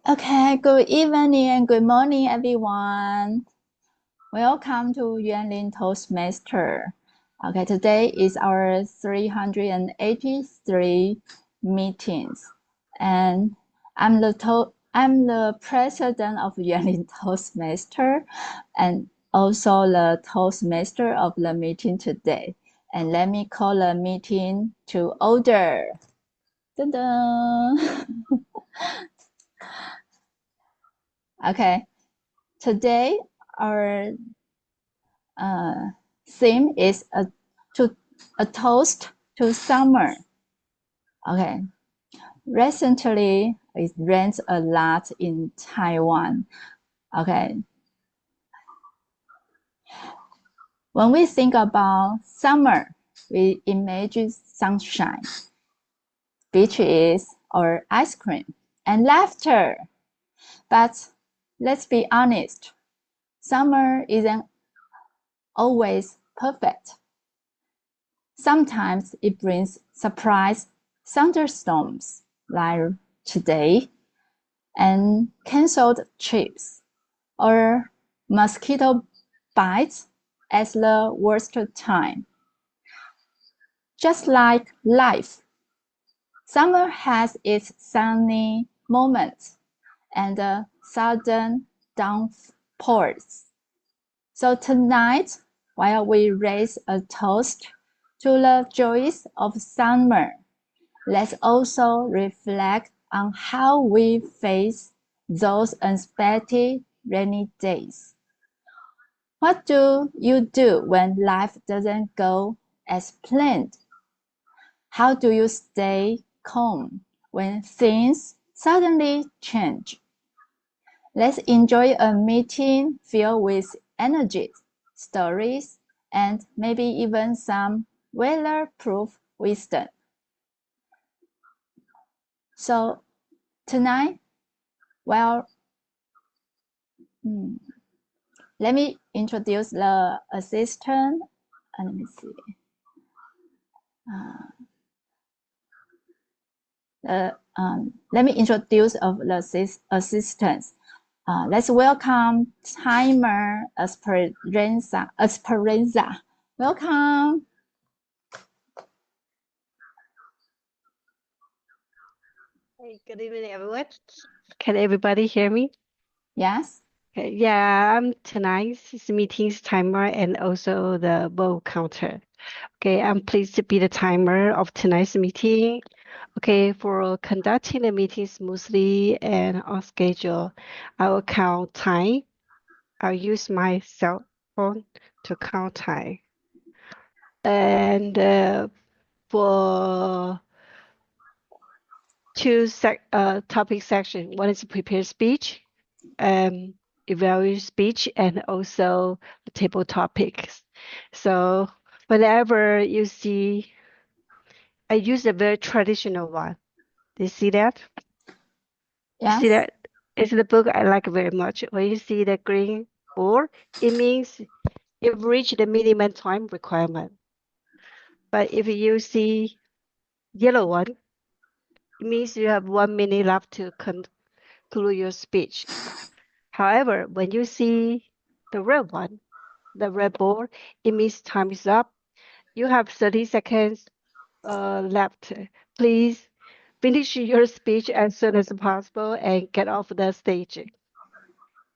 Okay, good evening and good morning, everyone. Welcome to Yuanlin Toastmaster. Okay, today is our 383 meetings, and I'm the president of Yuanlin Toastmaster, and also the Toastmaster of the meeting today. And let me call the meeting to order. Dun-dun. Okay, today our theme is a toast to summer. Okay, recently it rains a lot in Taiwan. Okay, when we think about summer, we imagine sunshine, beaches, or ice cream, and laughter. But let's be honest, summer isn't always perfect. Sometimes it brings surprise thunderstorms like today and canceled trips or mosquito bites at the worst time. Just like life, summer has its sunny moments and sudden downpours. So tonight, while we raise a toast to the joys of summer, let's also reflect on how we face those unexpected rainy days. What do you do when life doesn't go as planned? How do you stay calm when things suddenly change? Let's enjoy a meeting filled with energy, stories, and maybe even some weather-proof wisdom. So tonight, well, let me introduce the assistant. Let me see. Let me introduce of the assistants. Let's welcome Timer Esperanza. Welcome. Hey, good evening, everyone. Can everybody hear me? Yes. Okay, yeah, I'm tonight's meeting's timer and also the vote counter. Okay, I'm pleased to be the timer of tonight's meeting. Okay, for conducting the meeting smoothly and on schedule, I will count time. I'll use my cell phone to count time. And for two topic section, one is prepared speech, evaluate speech, and also the table topics. So whenever you see, I use a very traditional one. Do you see that? You see Yes. that? It's the book I like very much. When you see the green board, it means you've reached the minimum time requirement. But if you see yellow one, it means you have 1 minute left to conclude your speech. However, when you see the red one, the red board, it means time is up. You have 30 seconds left. Please finish your speech as soon as possible and get off the stage.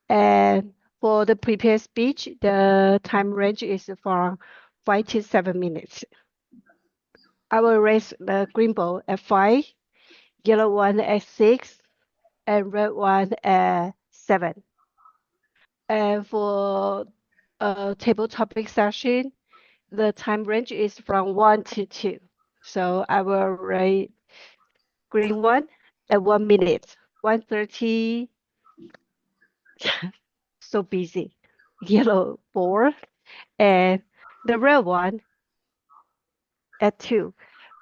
And for the prepared speech, the time range is from 5 to 7 minutes. I will raise the green ball at 5, yellow one at 6, and red one at 7. And for a table topic session, the time range is from 1 to 2. So I will rate green one at 1 minute, 1:30. So busy. Yellow 4 and the red one at 2.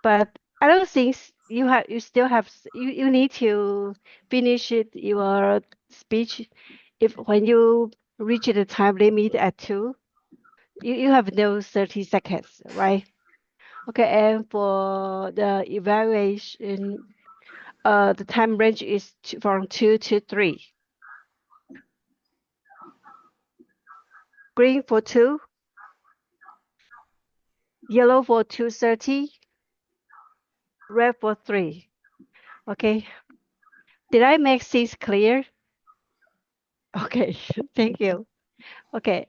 But I don't think you still have you need to finish your speech if when you reach the time limit at 2, you have no 30 seconds, right? Okay, and for the evaluation, the time range is from 2 to 3. Green for 2, yellow for 2:30, red for 3. Okay. Did I make things clear? Okay, thank you. Okay.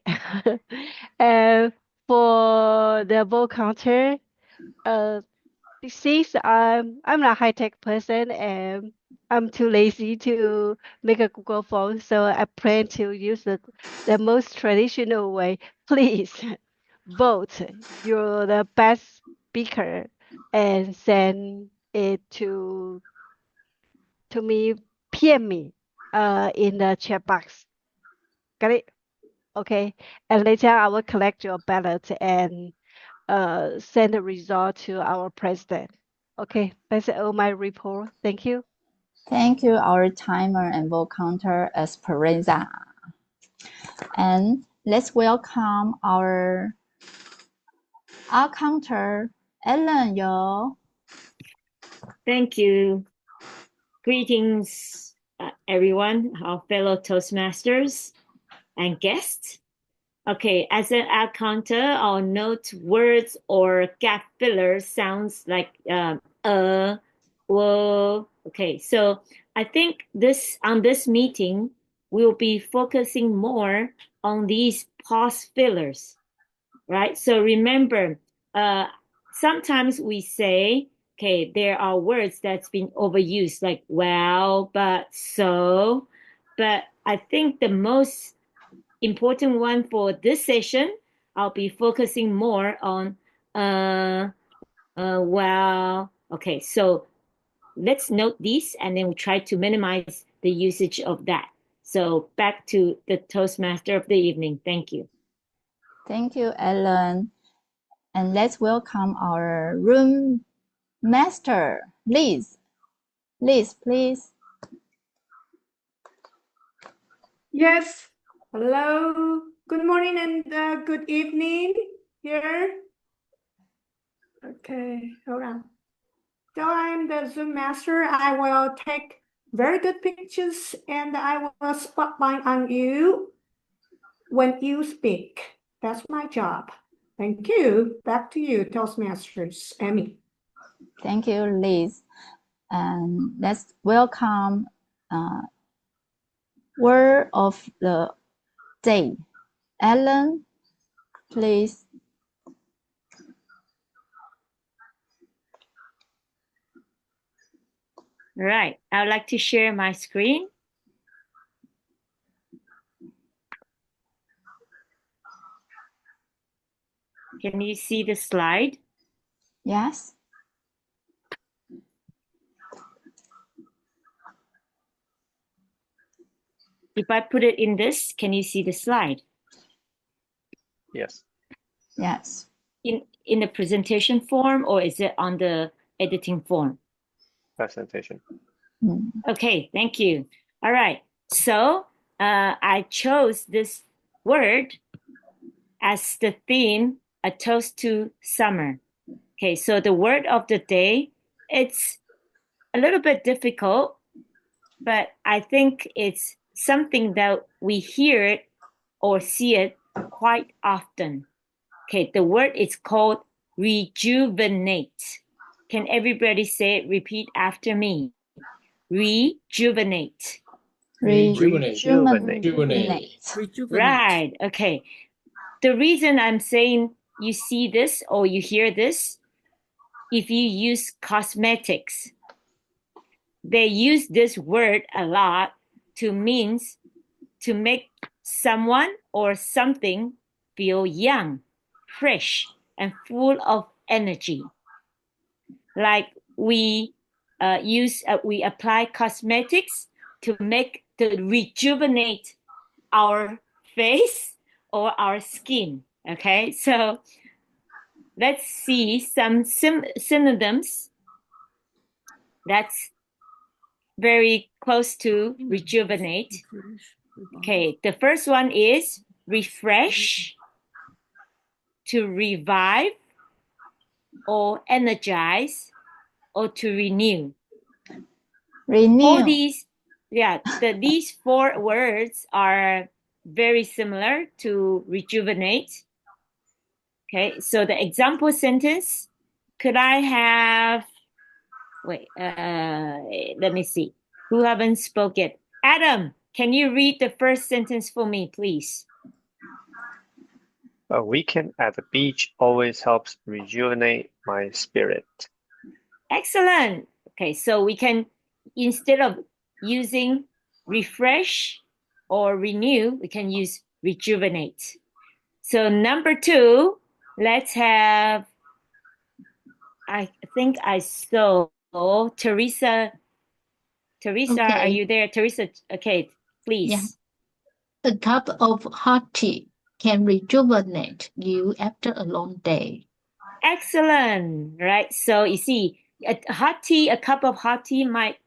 And for the vote counter, since I'm a high-tech person and I'm too lazy to make a Google phone, so I plan to use the most traditional way. Please vote. You're the best speaker and send it to me, PM me in the chat box. Got it? Okay. And later I will collect your ballot and send the result to our president. Okay, that's all my report. Thank you. Thank you, our timer and vote counter Esperanza. And let's welcome our counter, Ellen Yo. Thank you. Greetings, everyone, our fellow Toastmasters and guests. Okay, as an ad counter, I'll note words or gap fillers sounds like whoa. Okay, so I think on this meeting, we'll be focusing more on these pause fillers, right? So remember, sometimes we say, okay, there are words that's been overused, like well, but, so. But I think the most important one for this session, I'll be focusing more on well. Okay, so let's note these and then we'll try to minimize the usage of that. So back to the Toastmaster of the evening. Thank you. Thank you, Ellen. And let's welcome our room master, Liz. Liz, please. Yes. Hello. Good morning and good evening here. Okay, hold on. So I'm the Zoom master. I will take very good pictures and I will spotlight on you when you speak. That's my job. Thank you. Back to you, Toastmasters. Emmy. Thank you, Liz. And let's welcome word of the day. Ellen, please. All right, I would like to share my screen. Can you see the slide? Yes. If I put it in this, can you see the slide? Yes. Yes. In the presentation form, or is it on the editing form? Presentation. Okay, thank you. All right, so I chose this word as the theme, a toast to summer. Okay, so the word of the day, it's a little bit difficult, but I think it's something that we hear it or see it quite often. Okay, the word is called rejuvenate. Can everybody say it? Repeat after me. Rejuvenate. Rejuvenate. Right, okay. The reason I'm saying you see this or you hear this, if you use cosmetics, they use this word a lot to make someone or something feel young, fresh, and full of energy. Like we apply cosmetics to rejuvenate our face or our skin. Okay, so let's see some synonyms that's very close to rejuvenate. Okay, the first one is refresh, to revive, or energize, or to renew. Renew. These four words are very similar to rejuvenate. Okay, so the example sentence, could I have, let me see. Who haven't spoken? Adam, can you read the first sentence for me, please? A weekend at the beach always helps rejuvenate my spirit. Excellent. Okay, so we can, instead of using refresh or renew, we can use rejuvenate. So number 2, let's have, I think I saw Teresa. Teresa, Okay. are you there? Teresa, okay, please. Yeah. A cup of hot tea can rejuvenate you after a long day. Excellent, right? So you see, a cup of hot tea might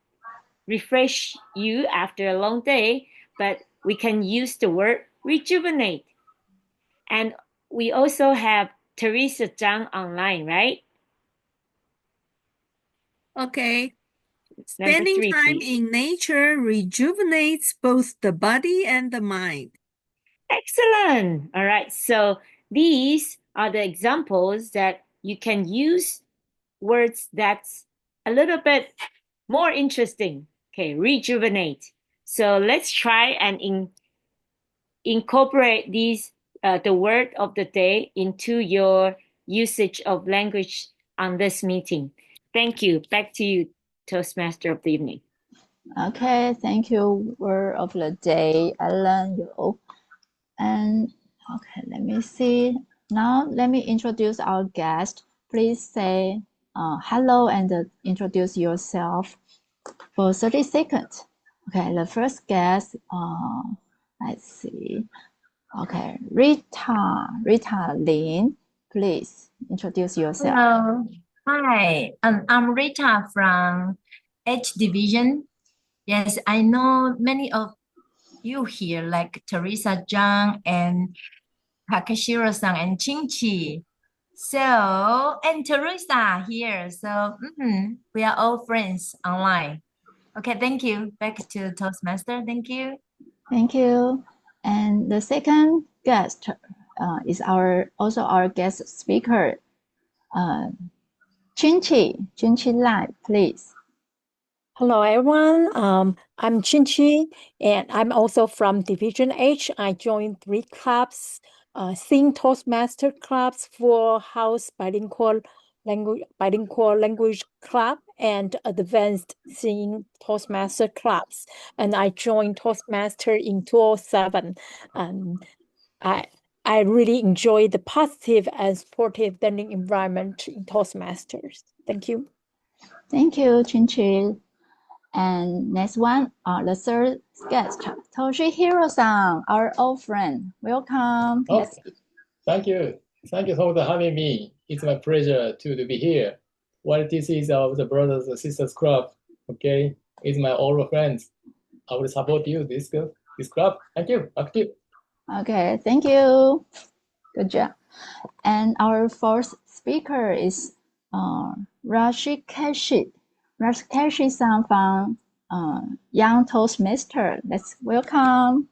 refresh you after a long day, but we can use the word rejuvenate. And we also have Teresa Zhang online, right? Okay. Number Spending 3, time please. in nature rejuvenates both the body and the mind. Excellent. All right. So these are the examples that you can use words that's a little bit more interesting. Okay, rejuvenate. So let's try and incorporate these the word of the day into your usage of language on this meeting. Thank you. Back to you, Toastmaster of the evening. Okay, thank you. Word of the day, Ellen Yu. And okay, let me see. Now let me introduce our guest. Please say hello and introduce yourself for 30 seconds. Okay, the first guest, let's see. Okay, Rita Lin, please introduce yourself. Hello. Hi. I'm Rita from H Division. Yes, I know many of you here, like Teresa Zhang and Takashiro-san and Chinchi. So, and Teresa here. So, we are all friends online. Okay, thank you. Back to Toastmaster. Thank you. Thank you. And the second guest is also our guest speaker, Chinchi Lai, please. Hello, everyone. I'm Chinchi, and I'm also from Division H. I joined 3 clubs, Sing Toastmaster clubs for House Bilingual Language Club and Advanced Singing Toastmaster clubs. And I joined Toastmaster in 2007. I really enjoy the positive and supportive learning environment in Toastmasters. Thank you. Thank you, Chinchi. And next one, the third guest, Toshihiro-san, our old friend. Welcome. Oh, thank you. Thank you for having me. It's my pleasure to be here. Well, this is the Brothers and Sisters Club. Okay, it's my old friends. I will support you, this club. Thank you. Back to you. Okay, thank you. Good job. And our fourth speaker is Rashikeshi. Rashikeshi-san from Young Toastmaster. Let's welcome.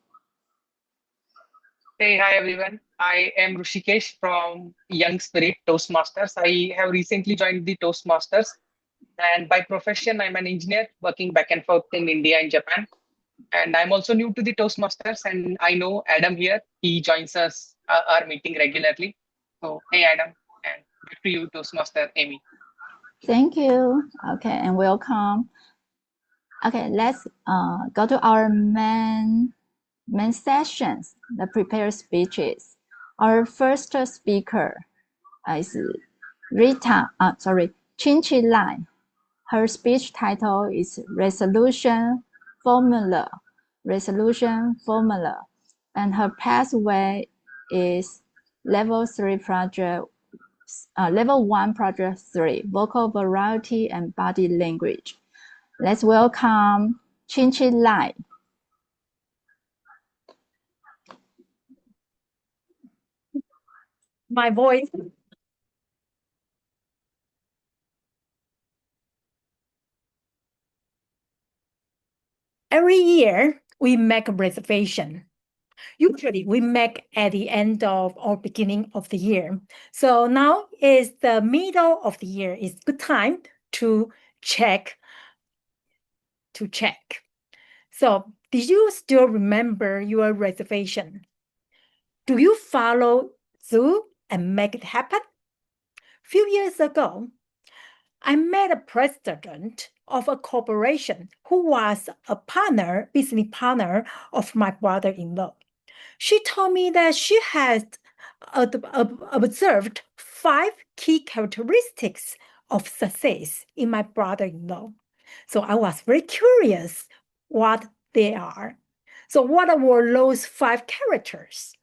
Hey, hi everyone. I am Rushikesh from Young Spirit Toastmasters. I have recently joined the Toastmasters, and by profession, I'm an engineer working back and forth in India and Japan. And I'm also new to the Toastmasters, and I know Adam here. He joins us our meeting regularly. So, hey Adam, and back to you, Toastmaster Amy. Thank you. Okay, and welcome. Okay, let's go to our main sessions, the prepared speeches. Our first speaker is Chinchi Lai. Her speech title is Resolution Formula, and her pathway is Level 1 Project 3, Vocal Variety and Body Language. Let's welcome Chinchi Lai. My voice. Every year, we make a reservation. Usually, we make at the end of or beginning of the year. So now is the middle of the year. It's good time to check. So, did you still remember your reservation? Do you follow through and make it happen? Few years ago, I met a president of a corporation who was a business partner of my brother-in-law. She told me that she had observed 5 key characteristics of success in my brother-in-law. So I was very curious what they are. So what were those 5 characters?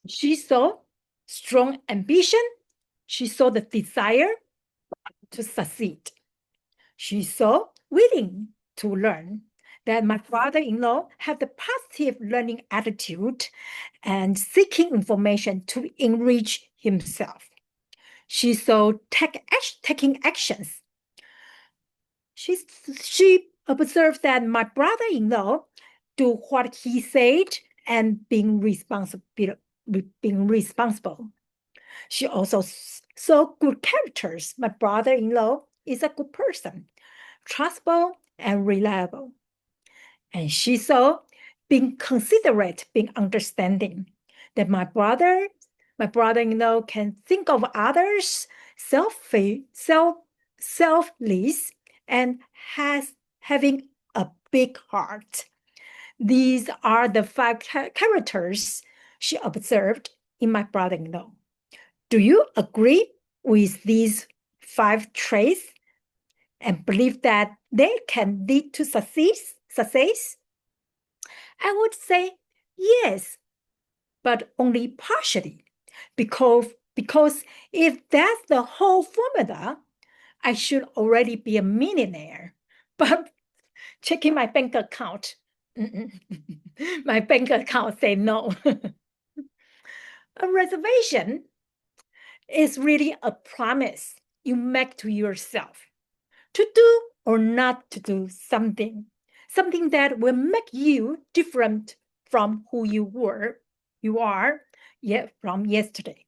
She saw strong ambition. She saw the desire to succeed. She saw willing to learn. That my brother-in-law had the positive learning attitude and seeking information to enrich himself. She saw taking actions. She observed that my brother-in-law do what he said and being responsible. She also saw good characters. My brother-in-law is a good person, trustable and reliable. And she saw being considerate, being understanding, that my brother-in-law can think of others selfless and having a big heart. These are the 5 characters she observed in my brother-in-law. Do you agree with these 5 traits and believe that they can lead to success? I would say yes, but only partially, because if that's the whole formula, I should already be a millionaire. But checking my bank account, my bank account say no. A reservation is really a promise you make to yourself to do or not to do something that will make you different from who you are from yesterday.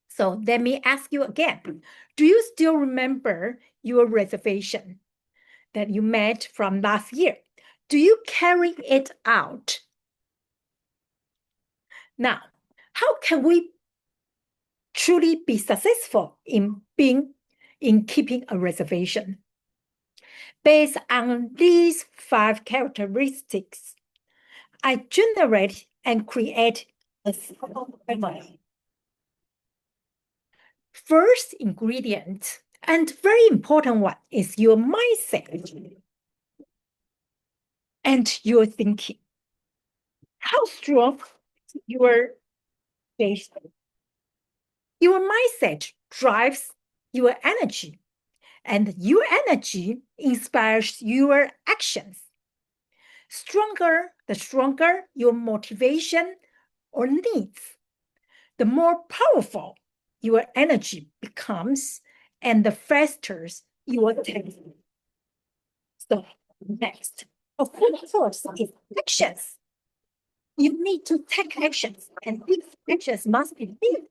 So let me ask you again, do you still remember your reservation that you made from last year? Do you carry it out? Now, how can we truly be successful in keeping a reservation? Based on these 5 characteristics, I generate and create a formula. First ingredient, and very important one, is your mindset and your thinking. How strong your faith? Your mindset drives your energy, and your energy inspires your actions. The stronger your motivation or needs, the more powerful your energy becomes, and the faster you attain. So next, of course, is actions. You need to take actions, and these actions must be big,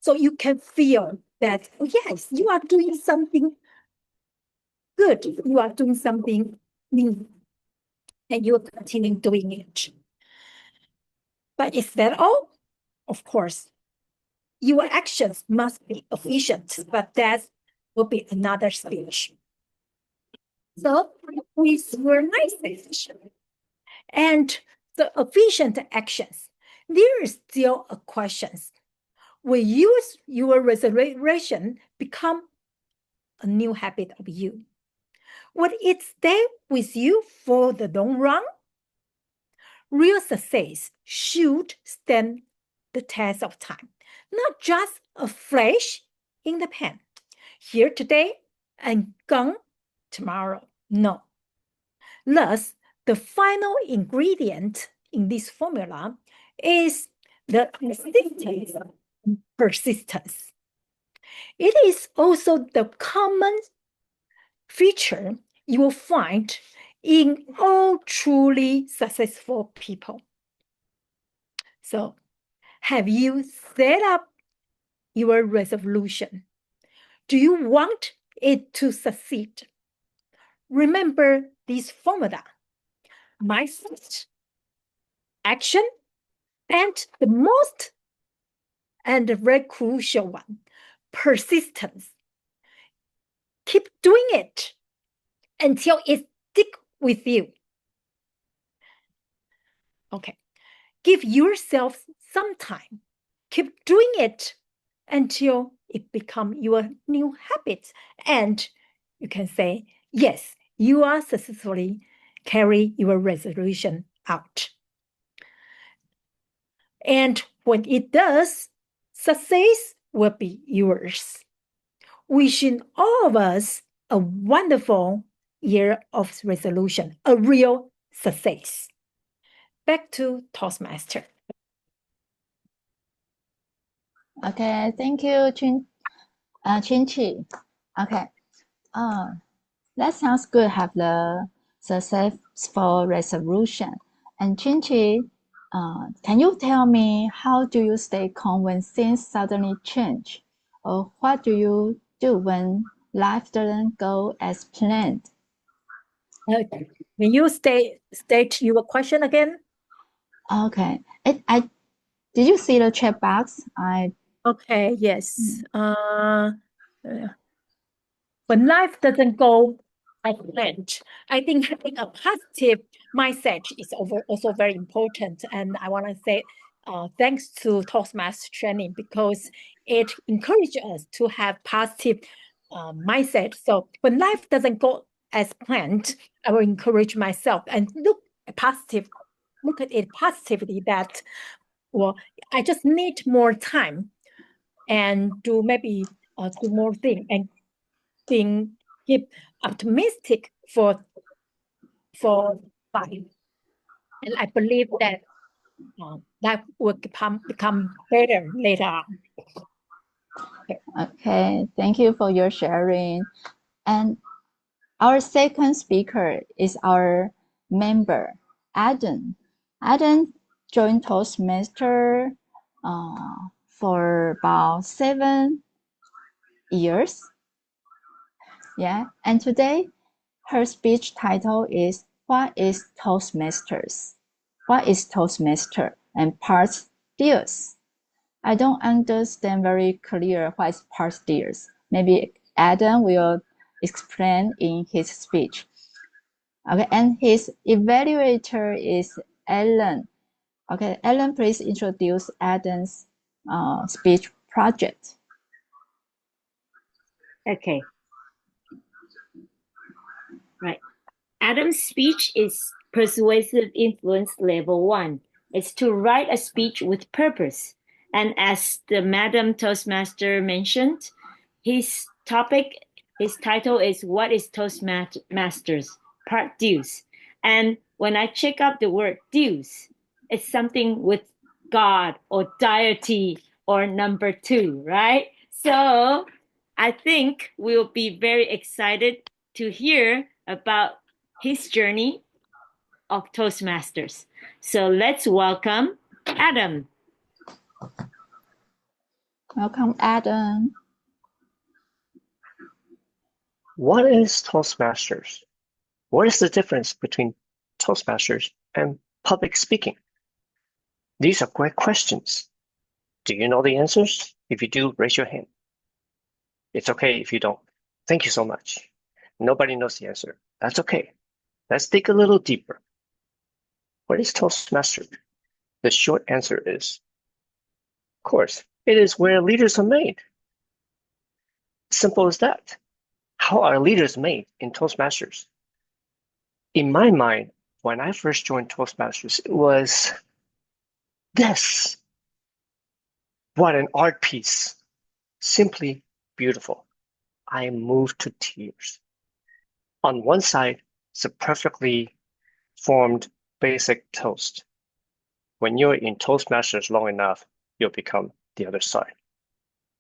so you can feel that, oh, yes, you are doing something good. You are doing something new, and you are continuing doing it. But is that all? Of course, your actions must be efficient, but that will be another speech. So with your mindset and the efficient actions, there is still a question. Will your reservation become a new habit of you? Will it stay with you for the long run? Real success should stand the test of time, not just a flash in the pan, here today and gone tomorrow. No. Thus, the final ingredient in this formula is the persistence. It is also the common feature you will find in all truly successful people. So, have you set up your resolution? Do you want it to succeed? Remember this formula: mindset, action, and the most and the very crucial one, persistence. Keep doing it until it sticks with you. Okay, give yourself some time. Keep doing it until it becomes your new habit. And you can say, yes, you are successfully carry your resolution out. And when it does, success will be yours. Wishing all of us a wonderful year of resolution, a real success. Back to Toastmaster. Okay, thank you, Chinchi. Okay, that sounds good. Have the successful resolution. And Chinchi, can you tell me how do you stay calm when things suddenly change? Or what do you do when life doesn't go as planned? Can you state your question again? Okay, did you see the chat box? Okay, yes. When life doesn't go as planned, I think having a positive mindset is also very important. And I want to say thanks to Toastmaster training because it encourages us to have positive mindset. So when life doesn't go as planned, I will encourage myself and look at it positively that, well, I just need more time and do maybe do more things and keep optimistic for life. And I believe that that will become better later on. Okay, thank you for your sharing. And our second speaker is our member, Adam. Adam joined Toastmaster for about 7 years. Yeah, and today her speech title is What is Toastmasters? What is Toastmaster? And part deals. I don't understand very clear what is part deals. Maybe Adam will explain in his speech. Okay, and his evaluator is Ellen. Okay, Ellen, please introduce Adam's speech project. Okay. Right. Adam's speech is Persuasive Influence Level 1. It's to write a speech with purpose. And as the Madam Toastmaster mentioned, his title is What is Toastmasters? Part Deuce. And when I check out the word deuce, it's something with God or deity or number 2, right? So I think we'll be very excited to hear about his journey of Toastmasters. So let's welcome Adam. Welcome, Adam. What is Toastmasters? What is the difference between Toastmasters and public speaking? These are great questions. Do you know the answers? If you do, raise your hand. It's okay if you don't. Thank you so much. Nobody knows the answer. That's okay. Let's dig a little deeper. What is Toastmasters? The short answer is, of course, it is where leaders are made. Simple as that. How are leaders made in Toastmasters? In my mind, when I first joined Toastmasters, it was this. What an art piece. Simply beautiful. I am moved to tears. On one side, it's a perfectly formed basic toast. When you're in Toastmasters long enough, you'll become the other side,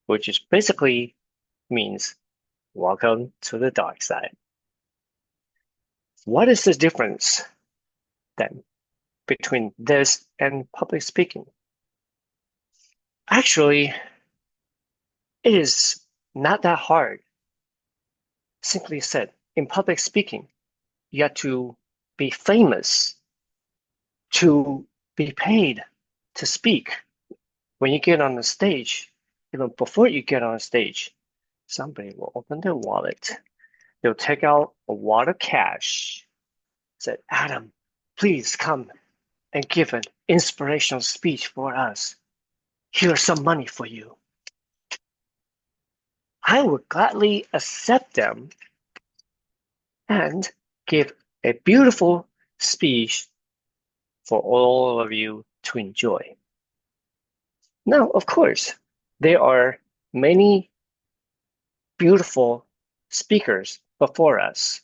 which is basically means welcome to the dark side. What is the difference then between this and public speaking? Actually, it is not that hard. Simply said, in public speaking, you have to be famous to be paid to speak. When you get on the stage, even before you get on stage, somebody will open their wallet. They'll take out a wad of cash. Said, Adam, please come and give an inspirational speech for us. Here's some money for you. I would gladly accept them and give a beautiful speech for all of you to enjoy. Now, of course, there are many beautiful speakers before us.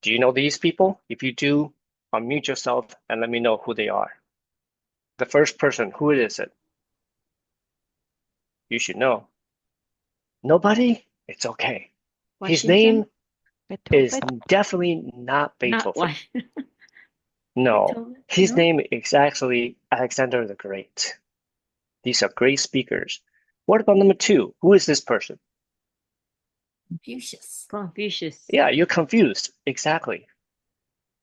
Do you know these people? If you do, unmute yourself and let me know who they are. The first person, who is it? You should know. Nobody? It's okay. His name is definitely not Beethoven. No, Beethoven? his No? name is actually Alexander the Great. These are great speakers. What about number two? Who is this person? Confucius. Confucius. Yeah, you're confused. Exactly.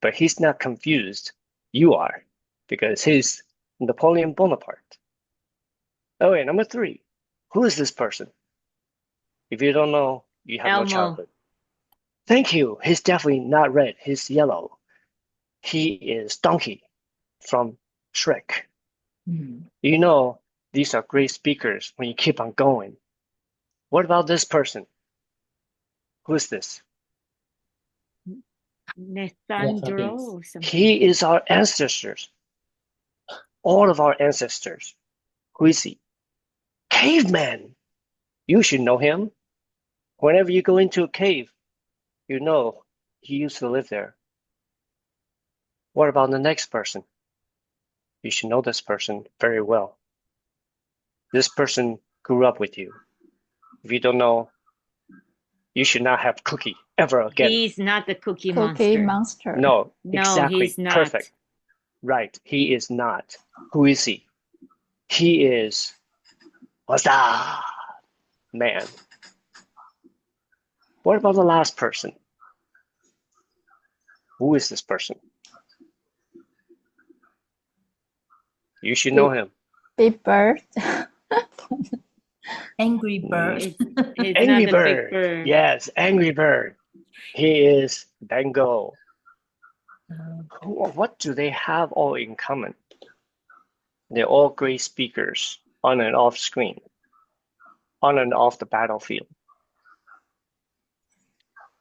But he's not confused. You are, because he's Napoleon Bonaparte. Oh, wait, number three. Who is this person? If you don't know, you have no Elmo. childhood. Thank you. He's definitely not red. He's yellow. He is Donkey from Shrek. You know, these are great speakers when you keep on going. What about this person? Who is this? Nathaniel or something. He is our ancestors. All of our ancestors. Who is he? Caveman. You should know him. Whenever you go into a cave, you know he used to live there. What about the next person? You should know this person very well. This person grew up with you. If you don't know, you should not have Cookie ever again. He's not the Cookie Cookie Monster. Monster. No, No, exactly. he's not. Perfect. Right, he is not. Who is he? He is Huzzah! Man. What about the last person? Who is this person? You should know him. Big Bird. Angry Bird. He's Angry not the Bird. Big Bird. Yes, Angry Bird. He is Bango. What do they have all in common? They're all great speakers on and off screen, on and off the battlefield.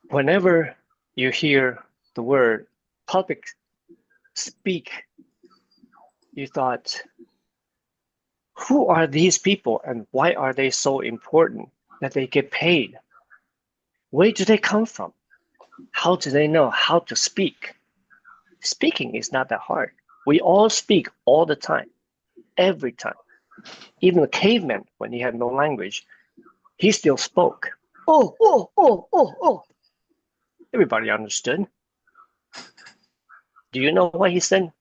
Whenever you hear the word public speak, you thought, who are these people and why are they so important that they get paid? Where do they come from? How do they know how to speak? Speaking is not that hard. We all speak all the time, every time. Even the caveman, when he had no language, he still spoke. Oh, oh, oh, oh, oh. Everybody understood. Do you know what he said?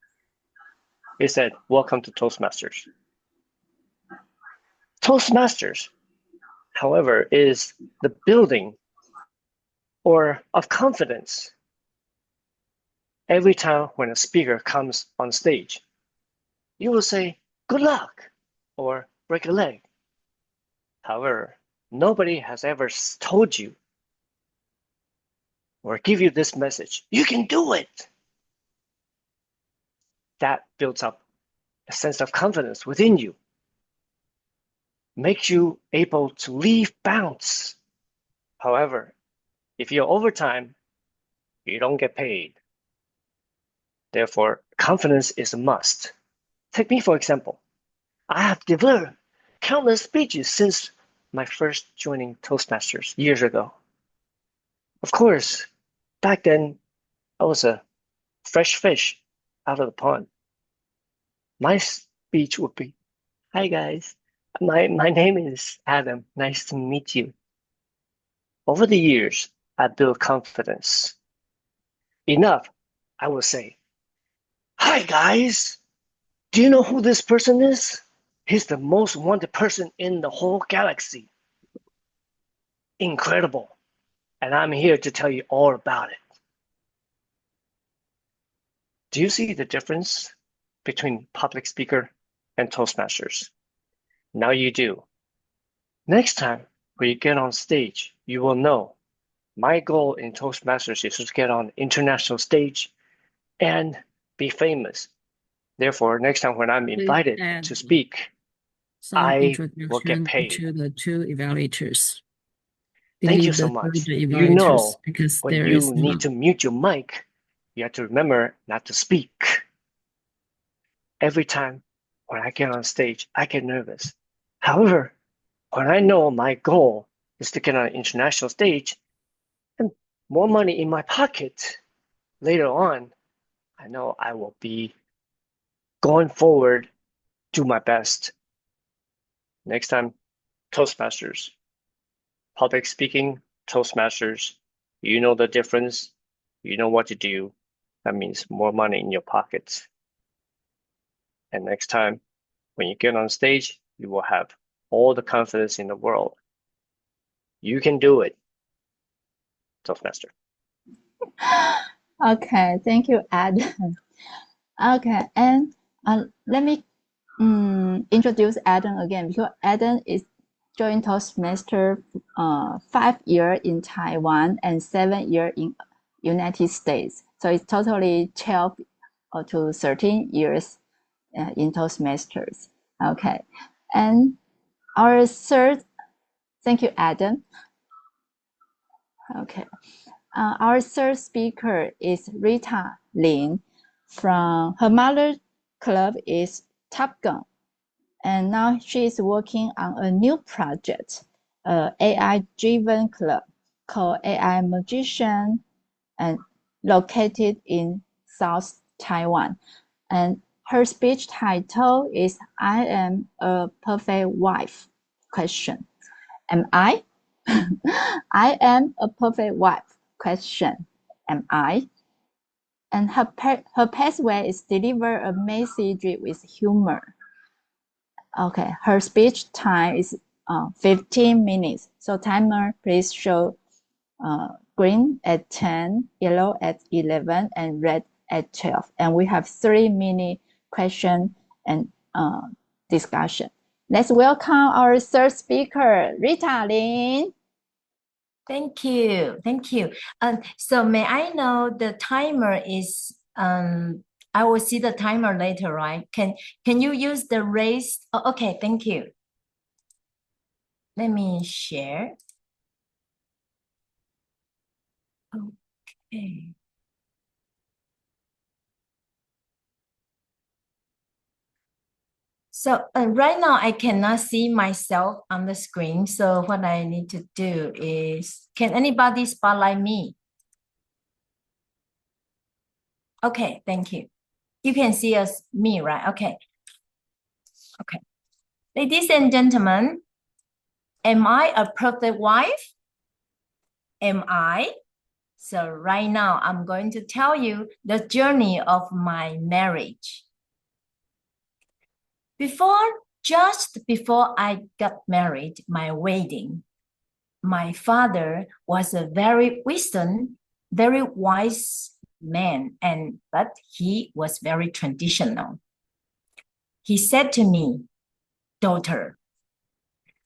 He said, welcome to Toastmasters. Toastmasters, however, is the building or of confidence. Every time when a speaker comes on stage, you will say, good luck, or break a leg. However, nobody has ever told you or give you this message, you can do it. That builds up a sense of confidence within you, makes you able to leave bounds. However, if you're overtime, you don't get paid. Therefore, confidence is a must. Take me for example. I have delivered countless speeches since my first joining Toastmasters years ago. Of course, back then, I was a fresh fish out of the pond. My speech would be, hi guys, my name is Adam. Nice to meet you. Over the years, I build confidence. Enough, I will say. Hi, guys. Do you know who this person is? He's the most wanted person in the whole galaxy. Incredible. And I'm here to tell you all about it. Do you see the difference between public speaker and Toastmasters? Now you do. Next time when you get on stage, you will know my goal in Toastmasters is to get on international stage and be famous. Therefore, next time when I'm invited add to speak, some I will introduction get paid. to the two evaluators. Thank you Believe so the much. third You evaluators, know, because when there you is need not. to mute your mic, you have to remember not to speak. Every time when I get on stage, I get nervous. However, when I know my goal is to get on an international stage and more money in my pocket, later on, I know I will be going forward, do my best. Next time, Toastmasters. Public speaking, Toastmasters. You know the difference. You know what to do. That means more money in your pockets. And next time, when you get on stage, you will have all the confidence in the world. You can do it, Toastmaster. Okay, thank you, Adam. Okay, and let me introduce Adam again, because Adam is joined Toastmaster 5 years in Taiwan and 7 years in United States. So it's totally 12 to 13 years in Toastmasters. Okay, and our third, thank you, Adam. Okay, our third speaker is Rita Lin. From her mother club is Top Gun, and now she is working on a new project, AI-driven club called AI Magician, and located in South Taiwan. And her speech title is "I am a perfect wife?" Question. Am I? I am a perfect wife? Question. Am I? And her pathway is deliver a message with humor. Okay, her speech time is 15 minutes. So timer, please show green at 10, yellow at 11, and red at 12. And we have 3 mini question and discussion. Let's welcome our third speaker, Rita Lin. Thank you. Thank you. So may I know the timer is, I will see the timer later, right? Can you use the raise? Oh, okay, thank you. Let me share. Okay. So right now I cannot see myself on the screen. So what I need to do is, can anybody spotlight me? Okay, thank you. You can see me, right? Okay. Okay. Ladies and gentlemen, am I a perfect wife? Am I? So right now I'm going to tell you the journey of my marriage. Just before I got married, my wedding, my father was a very wisdom, very wise man, but he was very traditional. He said to me, "Daughter,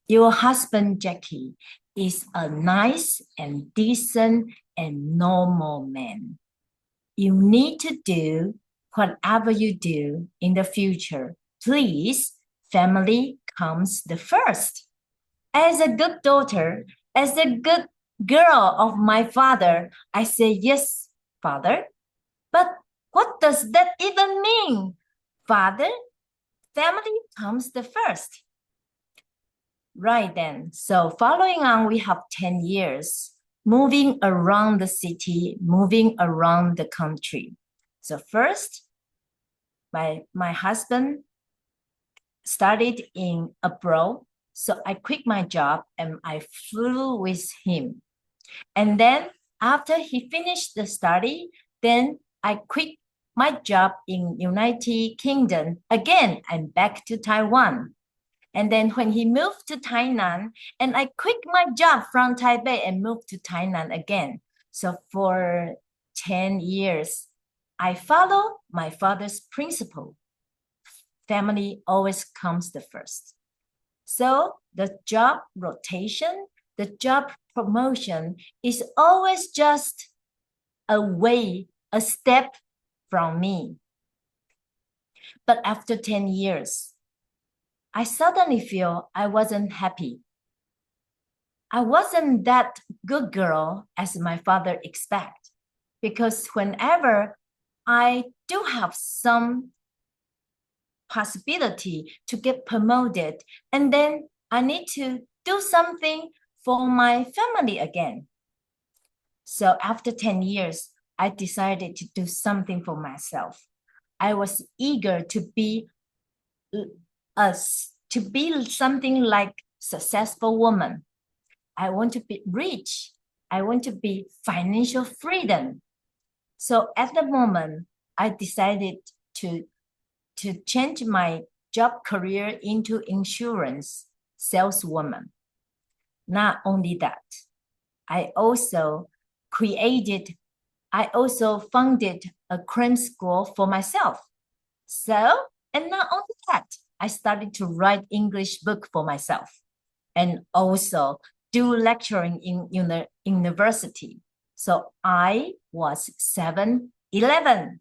your husband Jackie is a nice and decent and normal man. You need to do whatever you do in the future. Please, family comes the first." As a good daughter, as a good girl of my father, I say, "Yes, father." But what does that even mean? Father, family comes the first. Right then. So following on, we have 10 years moving around the city, moving around the country. So first, my husband started in abroad. So I quit my job and I flew with him. And then After he finished the study, then I quit my job in United Kingdom again and back to Taiwan. And then when he moved to Tainan, and I quit my job from Taipei and moved to Tainan again. So for 10 years, I follow my father's principle. Family always comes the first. So the job rotation, the job promotion is always just a step from me. But after 10 years, I suddenly feel I wasn't happy. I wasn't that good girl as my father expected, because whenever I do have some possibility to get promoted, and then I need to do something for my family again. So after 10 years, I decided to do something for myself. I was eager to be something like successful woman. I want to be rich. I want to be financial freedom. So at the moment, I decided to change my job career into insurance saleswoman. Not only that, I also funded a crime school for myself. So, and not only that, I started to write English book for myself and also do lecturing in university. So I was 7-11,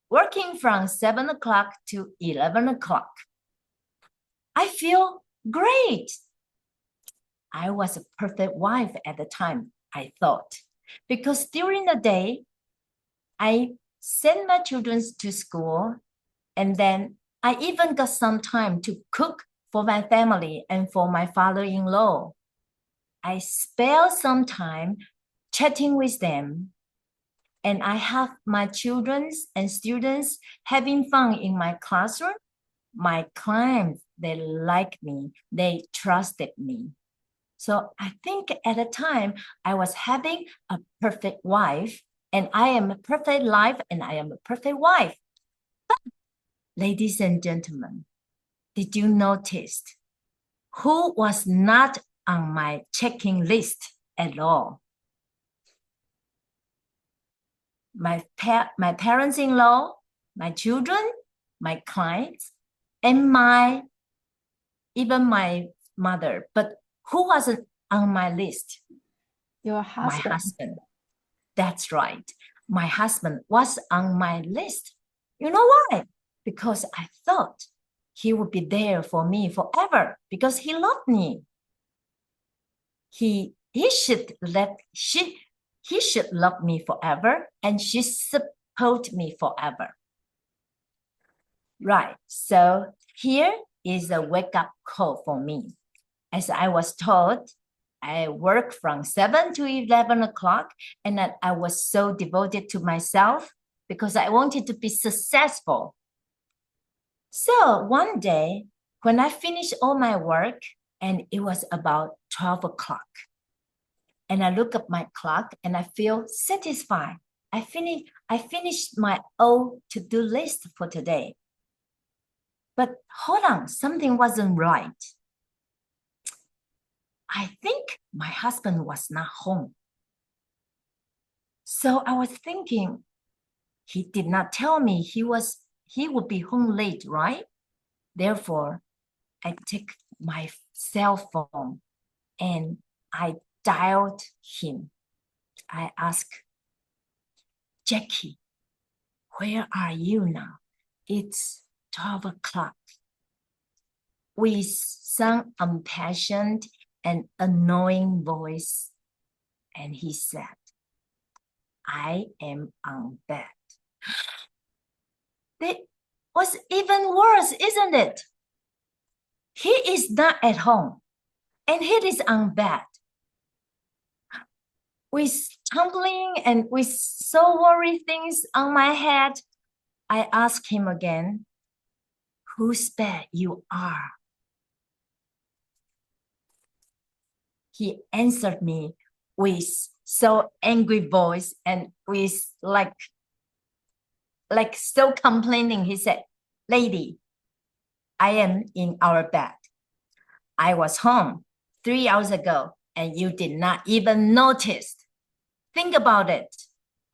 working from 7 o'clock to 11 o'clock. I feel great. I was a perfect wife at the time, I thought, because during the day, I sent my children to school, and then I even got some time to cook for my family and for my father-in-law. I spare some time chatting with them, and I have my children and students having fun in my classroom. My clients, they like me, they trusted me. So I think at the time I was having a perfect wife, and I am a perfect life, and I am a perfect wife. But, ladies and gentlemen, did you notice who was not on my checking list at all? My parents-in-law, my children, my clients, and even my mother. But who wasn't on my list? Your husband. My husband. That's right. My husband was on my list. You know why? Because I thought he would be there for me forever because he loved me. He should love me forever, and she support me forever. Right. So here is a wake-up call for me. As I was told, I work from 7 to 11 o'clock, and that I was so devoted to myself because I wanted to be successful. So one day, when I finished all my work, and it was about 12 o'clock, and I look at my clock and I feel satisfied. I finished my old to-do list for today. But hold on, something wasn't right. I think my husband was not home. So I was thinking, he did not tell me he would be home late, right? Therefore, I took my cell phone and I dialed him. I asked, Jackie, where are you now? It's 12 o'clock. With some impassioned and annoying voice, and he said, I am on bed. It was even worse, isn't it? He is not at home, and he is on bed. With tumbling and with so worried things on my head, I asked him again, whose bed you are? He answered me with so angry voice and with like so complaining. He said, "Lady, I am in our bed. I was home 3 hours ago and you did not even notice. Think about it.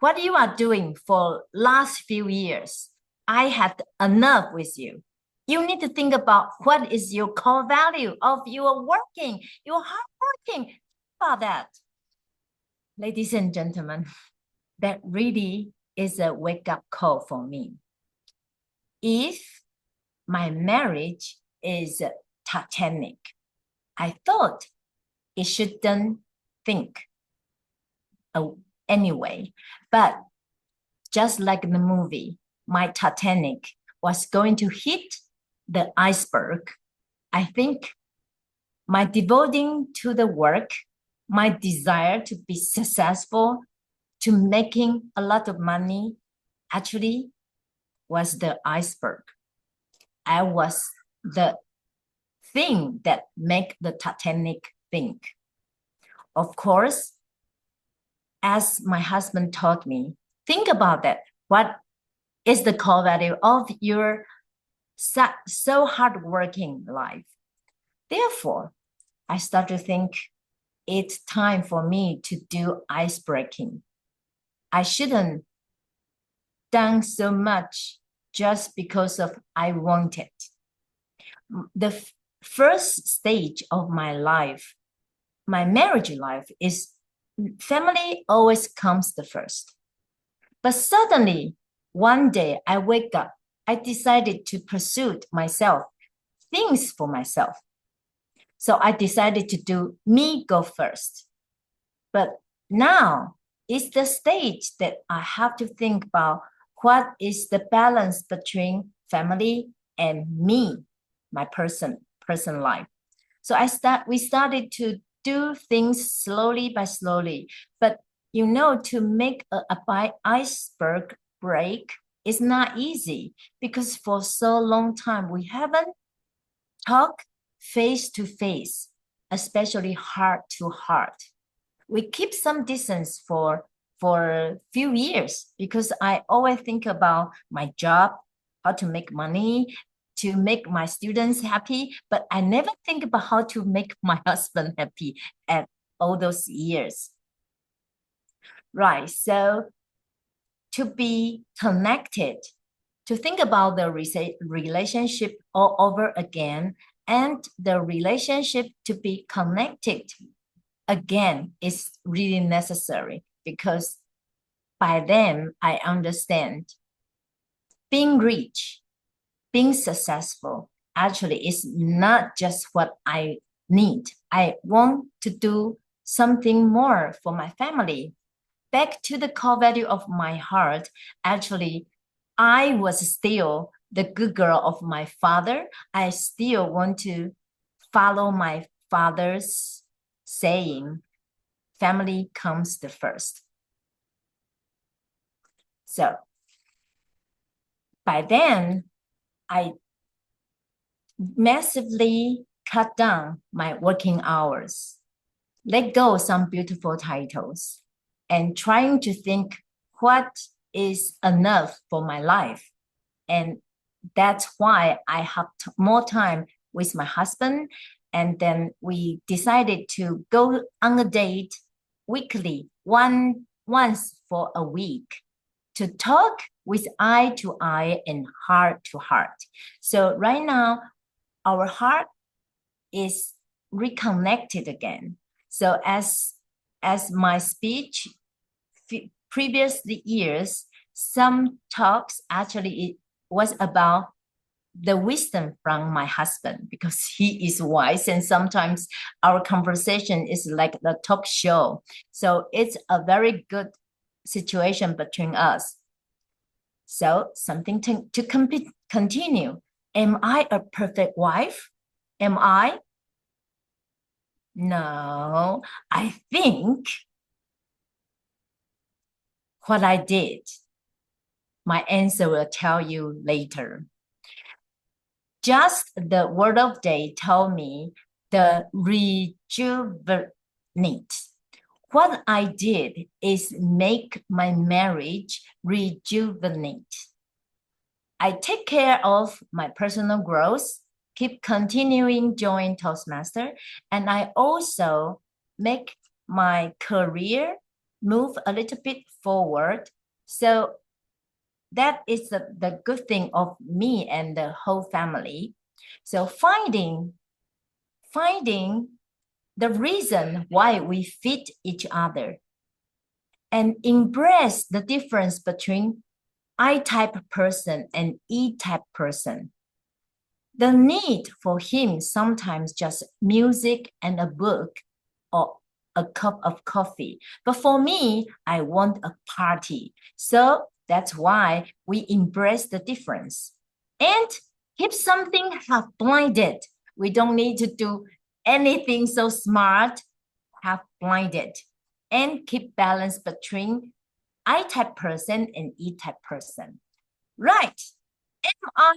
What you are doing for last few years. I had enough with you. You need to think about what is your core value of your working, your hard working. Think about that." Ladies and gentlemen, that really is a wake-up call for me. If my marriage is Titanic, I thought it shouldn't think anyway. But just like the movie, my Titanic was going to hit the iceberg. I think my devoting to the work, my desire to be successful, to making a lot of money, actually was the iceberg. I was the thing that make the Titanic sink. Of course, as my husband taught me, think about that. What is the core value of your so hardworking life? Therefore, I start to think it's time for me to do ice breaking. I shouldn't done so much just because of I wanted. The first stage of my life, my marriage life, is family always comes the first. But suddenly, one day I wake up, I decided to pursue myself, things for myself. So I decided to do me go first. But now it's the stage that I have to think about what is the balance between family and me, my person life. So we started to do things slowly by slowly. But you know, to make a iceberg break is not easy because for so long time we haven't talked face to face, especially heart to heart. We keep some distance for a few years because I always think about my job, how to make money, to make my students happy, but I never think about how to make my husband happy at all those years. Right, so to be connected, to think about the relationship all over again, and the relationship to be connected again is really necessary because by then I understand being rich, being successful actually is not just what I need. I want to do something more for my family. Back to the core value of my heart, actually, I was still the good girl of my father. I still want to follow my father's saying, family comes the first. So by then, I massively cut down my working hours, let go some beautiful titles, and trying to think what is enough for my life. And that's why I have more time with my husband. And then we decided to go on a date weekly, once for a week, to talk with eye to eye and heart to heart. So right now, our heart is reconnected again. So as my speech previous years, some talks actually it was about the wisdom from my husband because he is wise, and sometimes our conversation is like the talk show. So it's a very good situation between us. So something to continue. Am I a perfect wife? Am I? No, I think what I did, my answer will tell you later. Just the word of day told me the rejuvenate. what I did is make my marriage rejuvenate. I take care of my personal growth, keep continuing join Toastmaster, and I also make my career move a little bit forward. So that is the good thing of me and the whole family. So finding the reason why we fit each other and embrace the difference between I-type person and E-type person. The need for him sometimes just music and a book or a cup of coffee. But for me, I want a party. So that's why we embrace the difference. And if something half-blinded, we don't need to do anything so smart, half-blinded, and keep balance between I-type person and E-type person. Right. Am I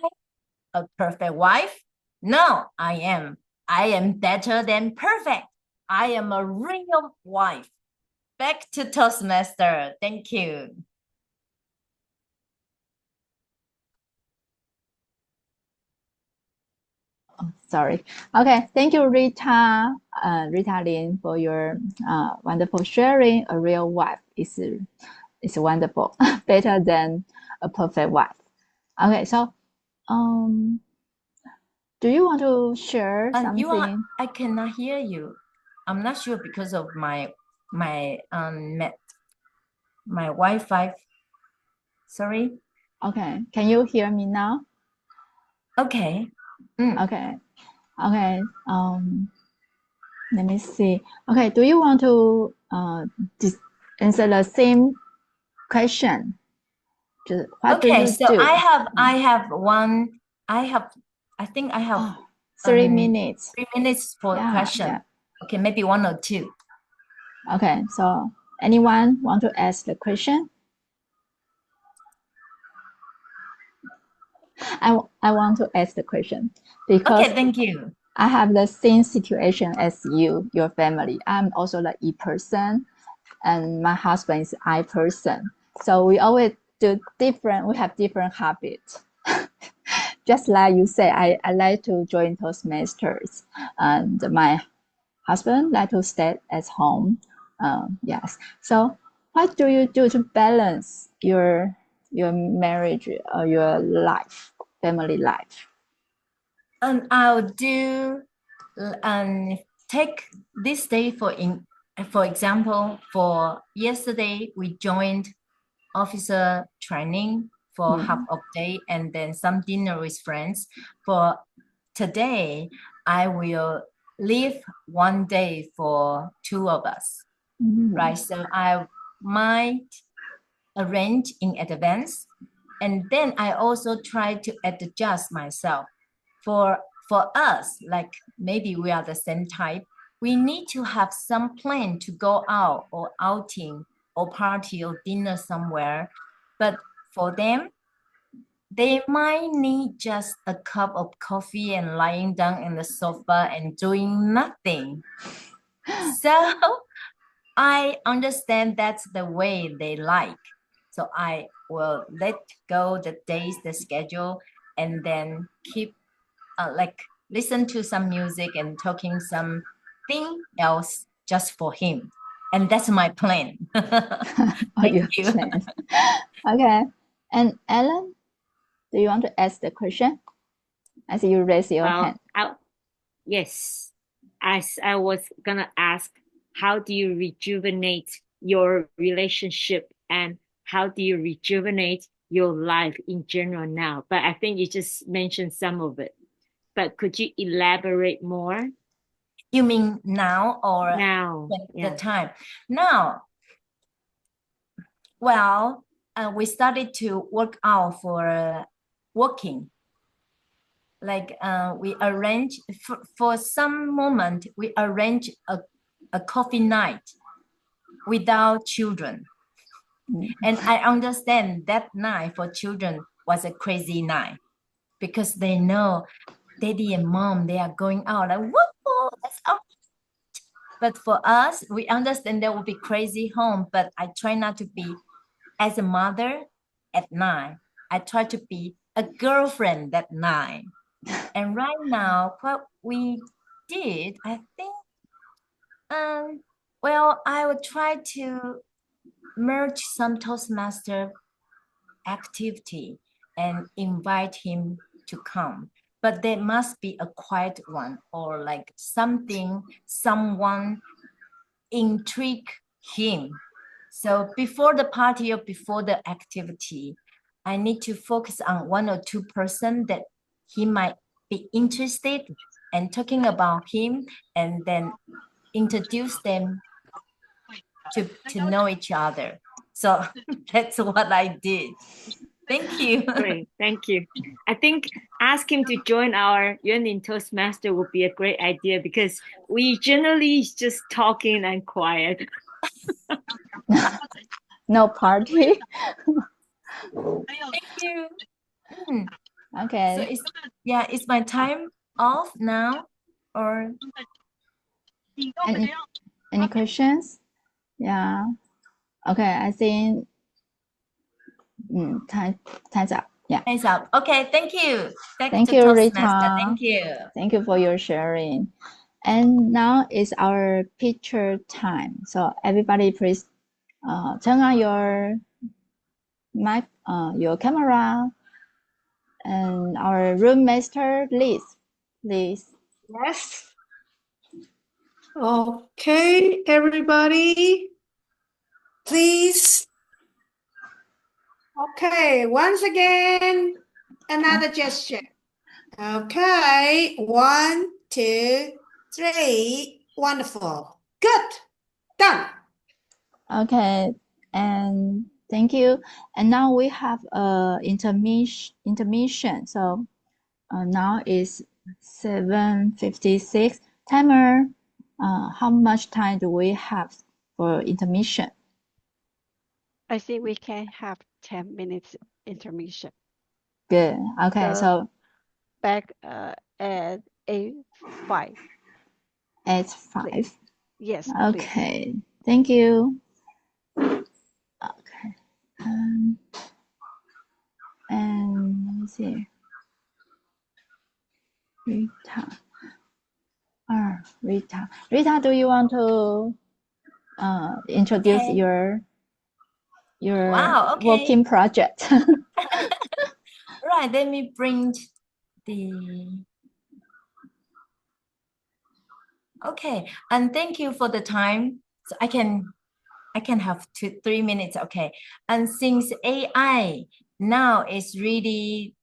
a perfect wife? No, I am. I am better than perfect. I am a real wife. Back to Toastmaster. Thank you. Sorry. Okay, thank you, Rita, Rita Lin, for your wonderful sharing. A real wife is wonderful, better than a perfect wife. Okay, so do you want to share something? I cannot hear you. I'm not sure because of my Wi-Fi. Sorry. Okay, can you hear me now? Okay. Okay. Okay. Let me see. Okay, do you want to answer the same question? What do you so do? I think I have 3 minutes. 3 minutes for a question. Yeah. Okay, maybe 1 or 2. Okay, so anyone want to ask the question? I want to ask the question because okay, thank you. I have the same situation as you, your family. I'm also the E person, and my husband is I person. So we always do different. We have different habits. Just like you say, I like to join Toastmasters, and my husband like to stay at home. Yes. So what do you do to balance your marriage or your life, family life? And I'll do take this day for example. For yesterday, we joined officer training for half of day and then some dinner with friends. For today, I will leave 1 day for 2 of us. Right, so I might arrange in advance, and then I also try to adjust myself. For us, like maybe we are the same type, we need to have some plan to go out or outing or party or dinner somewhere. But for them, they might need just a cup of coffee and lying down in the sofa and doing nothing. So I understand that's the way they like. So I will let go the days, the schedule, and then keep listen to some music and talking something else just for him. And that's my plan. Thank you. Plan. Okay. And Ellen, do you want to ask the question? I see you raise your hand. Yes. As I was gonna ask, how do you rejuvenate your relationship and how do you rejuvenate your life in general now? But I think you just mentioned some of it. But could you elaborate more? You mean now or now? The time? Now, well, we started to work out for working. Like we arrange for some moment, we arrange a coffee night without children. And I understand that night for children was a crazy night because they know daddy and mom, they are going out like, whoa, that's out. But for us, we understand that would be crazy home, but I try not to be as a mother at 9. I try to be a girlfriend at 9. And right now, what we did, I think, well, I will try to merge some Toastmaster activity and invite him to come. But there must be a quiet one, or like someone intrigue him. So before the party or before the activity, I need to focus on 1 or 2 person that he might be interested and talking about him, and then introduce them to know each other. So that's what I did. Thank you. Great, thank you. I think ask him to join our Yuanling Toastmaster would be a great idea, because we generally just talking and quiet. No party. Thank you. So Okay. it's my time off now, or Any questions? Yeah. Okay, I think time's up. Yeah. time's up. Okay, thank you. Back Thank to you, Toastmaster. Rita. Thank you. Thank you for your sharing. And now is our picture time. So everybody please turn on your mic, your camera, and our room master, Liz, please. Yes. Okay, everybody, please. Okay, once again, another gesture. Okay, 1, 2, 3. Wonderful. Good. Done. Okay, and thank you. And now we have intermission. So now is 7:56. Timer. How much time do we have for intermission? I think we can have 10 minutes intermission. Good. Okay, so back at 8:05. 8:05. Yes. Okay. Thank you. Okay. And let me see. Rita. Rita. Rita, do you want to introduce Okay. your Wow, okay. working project? Right, let me bring the. Okay, and thank you for the time. So I can have 2-3 minutes. Okay, and since AI now is really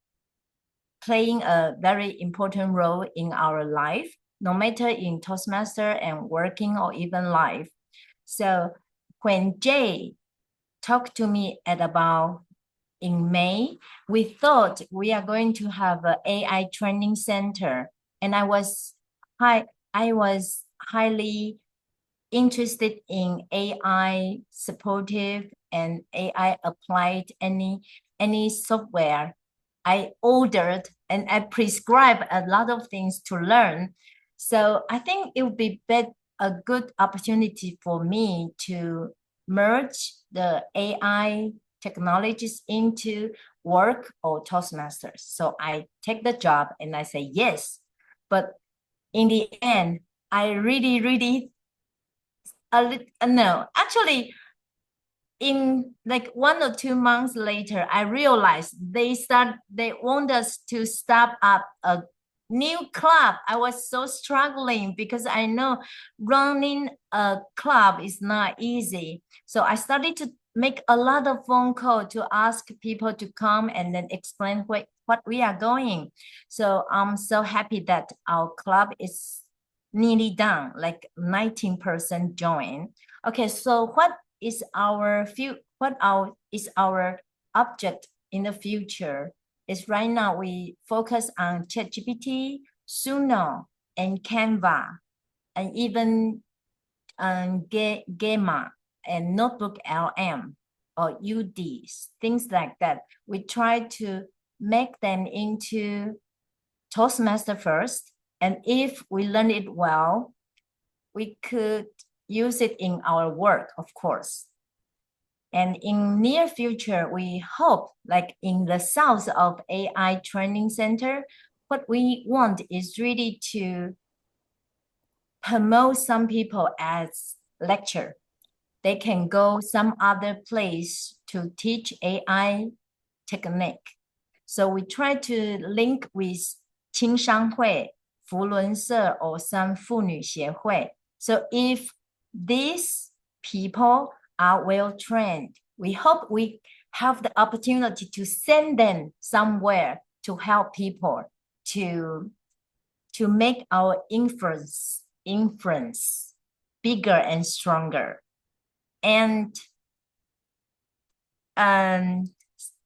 playing a very important role in our life, no matter in Toastmaster and working or even life. So when Jay talked to me at about in May, we thought we are going to have an AI training center, and I was highly interested in AI supportive and AI applied any software. I ordered and I prescribed a lot of things to learn. So I think it would be a good opportunity for me to merge the AI technologies into work or Toastmasters. So I take the job and I say yes. But in the end, I really no, actually, in like 1 or 2 months later, I realized they want us to start up a new club. I was so struggling because I know running a club is not easy. So I started to make a lot of phone calls to ask people to come and then explain what we are going. So I'm so happy that our club is nearly done, like 19% join. Okay, so what is our object in the future? Is right now we focus on ChatGPT, Suno, and Canva, and even Gamma and Notebook LM or UDs, things like that. We try to make them into Toastmaster first, and if we learn it well, we could use it in our work, of course. And in near future, we hope, like in the south of AI training center, what we want is really to promote some people as lecturer. They can go some other place to teach AI technique. So we try to link with 青商会, 扶轮社 or some 妇女协会. So if these people are well trained, we hope we have the opportunity to send them somewhere to help people to make our influence bigger and stronger. And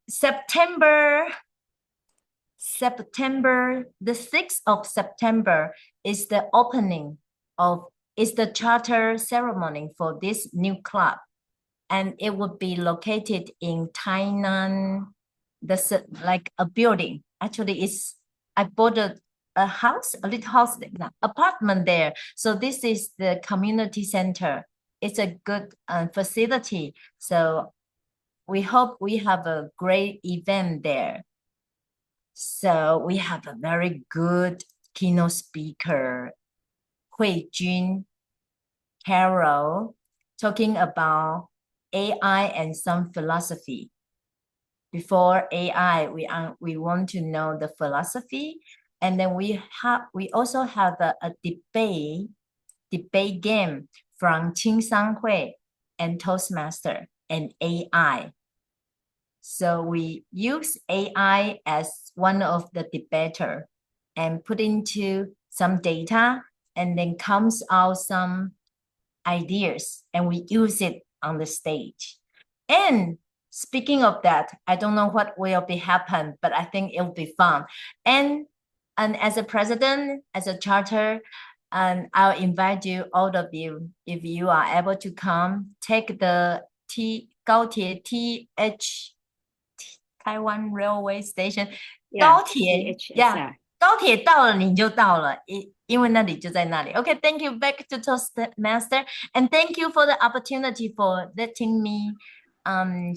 September, the 6th of September is the opening is the charter ceremony for this new club. And it would be located in Tainan, like a building. Actually, I bought a house, a little house, apartment there. So this is the community center. It's a good facility. So we hope we have a great event there. So we have a very good keynote speaker, Hui Jun Carol, talking about AI and some philosophy. Before AI, we want to know the philosophy, and then we also have a debate game from Qing Sanghui and Toastmaster and AI. So we use AI as one of the debater and put into some data, and then comes out some ideas, and we use it on the stage. And speaking of that, I don't know what will happen, but I think it'll be fun. And as a president, as a charter, and I'll invite you, all of you, if you are able to come, take the高铁 Taiwan Railway Station. 高铁 yeah. 高铁到了你就到了，因为那里就在那里。Okay, thank you. Back to Toastmaster, and thank you for the opportunity for letting me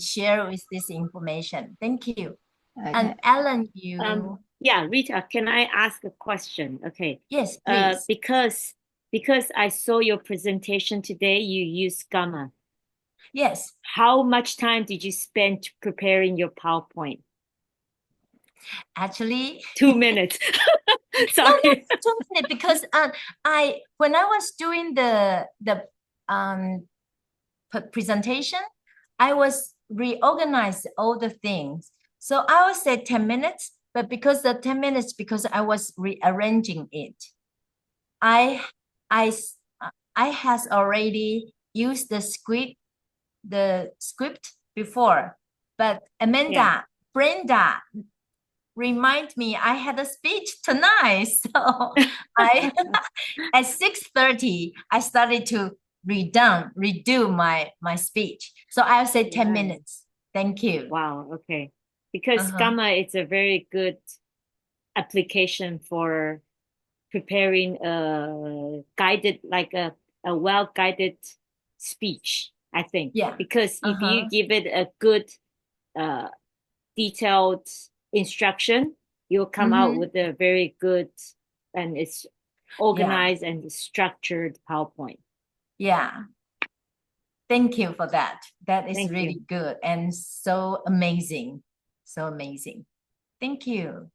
share with this information. Thank you. Okay. And Alan, you. Yeah, Rita, can I ask a question? Okay. Yes, please. Because I saw your presentation today, you used Gamma. Yes. How much time did you spend preparing your PowerPoint? Actually, 2 minutes. Sorry. No, 2 minutes, because when I was doing the presentation, I was reorganized all the things. So I would say 10 minutes, but because the 10 minutes, because I was rearranging it, I has already used the script before, but Brenda remind me I had a speech tonight. So at 6:30, I started to redo my speech. So I'll say 10 minutes. Thank you. Wow, okay. Because Gamma is a very good application for preparing a guided, like a well-guided speech, I think. Yeah. Because if you give it a good detailed instruction, you'll come out with a very good and it's organized and structured PowerPoint. Yeah. Thank you for that. That is really good and so amazing. So amazing. Thank you.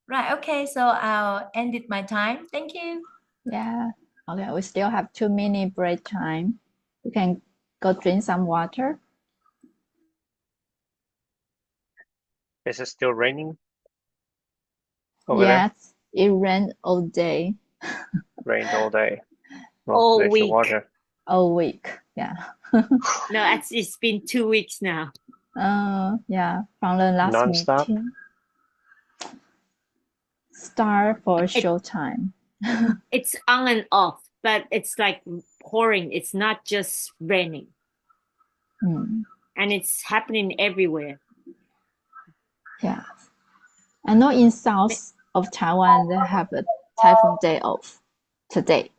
Right. Okay. So I'll end it my time. Thank you. Yeah. Okay. We still have 2 minute break time. You can go drink some water. Is it still raining? Yes, it rained all day. Rained all day. Well, all week. Water. All week, yeah. No, it's been 2 weeks now. Yeah, from the last Non-stop? meeting. Start for a short time. It's on and off, but it's like pouring. It's not just raining. And it's happening everywhere. Yeah. I know in south of Taiwan, they have a typhoon day off today.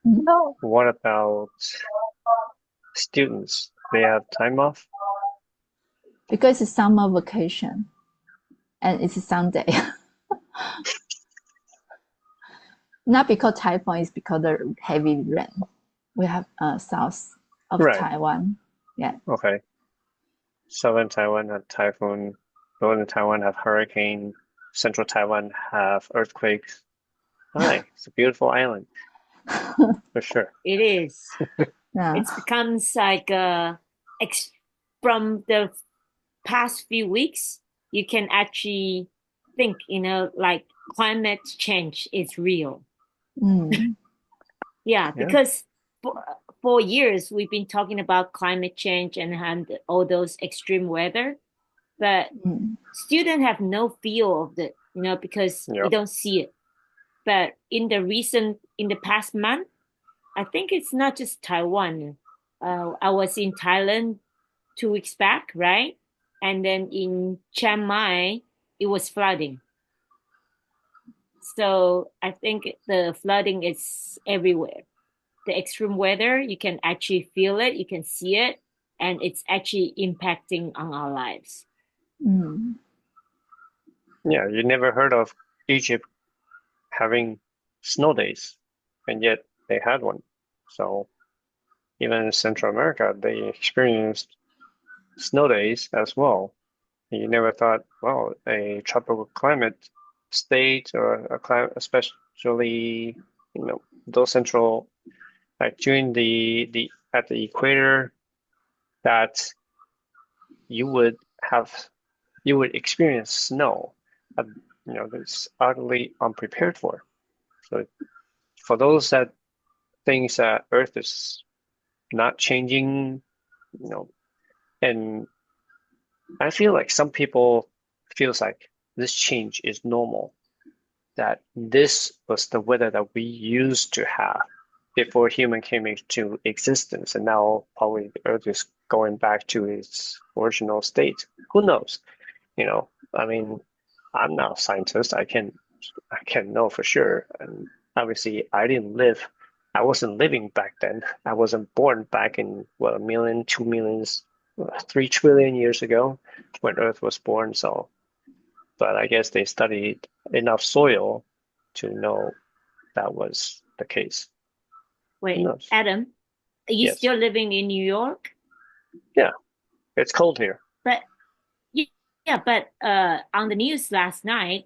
No, What about students? They have time off? because it's summer vacation and it's Sunday. Not because typhoon, it's because the heavy rain. We have south of Right. Taiwan. Yeah. Okay. Southern Taiwan had typhoon, northern Taiwan have hurricane, central Taiwan have earthquakes. Hi, it's a beautiful island for sure. It is. Yeah. It becomes like from the past few weeks, you can actually think, like climate change is real. Mm. Yeah, Yeah. because for years we've been talking about climate change and all those extreme weather, but Mm. students have no feel of it, because you Yep. don't see it. But in the past month, I think it's not just Taiwan. I was in Thailand 2 weeks back, right? And then in Chiang Mai, it was flooding. So I think the flooding is everywhere. The extreme weather, you can actually feel it, you can see it, and it's actually impacting on our lives. Mm. Yeah, you never heard of Egypt having snow days, and yet they had one. So even in Central America, they experienced snow days as well. And you never thought, well, a tropical climate state or a climate, especially, those central, like during the at the equator, that you would experience snow, that's utterly unprepared for. So for those that thinks that Earth is not changing, and I feel like some people feels like this change is normal, that this was the weather that we used to have before human came into existence, and now probably the Earth is going back to its original state. Who knows? I mean, I'm not a scientist. I can't know for sure. And obviously, I wasn't living back then. I wasn't born back in, what, 1 million, 2 millions, 3 trillion years ago when Earth was born. So, but I guess they studied enough soil to know that was the case. Who Wait, knows? Adam, are you Yes. still living in New York? Yeah, it's cold here. But yeah, but on the news last night,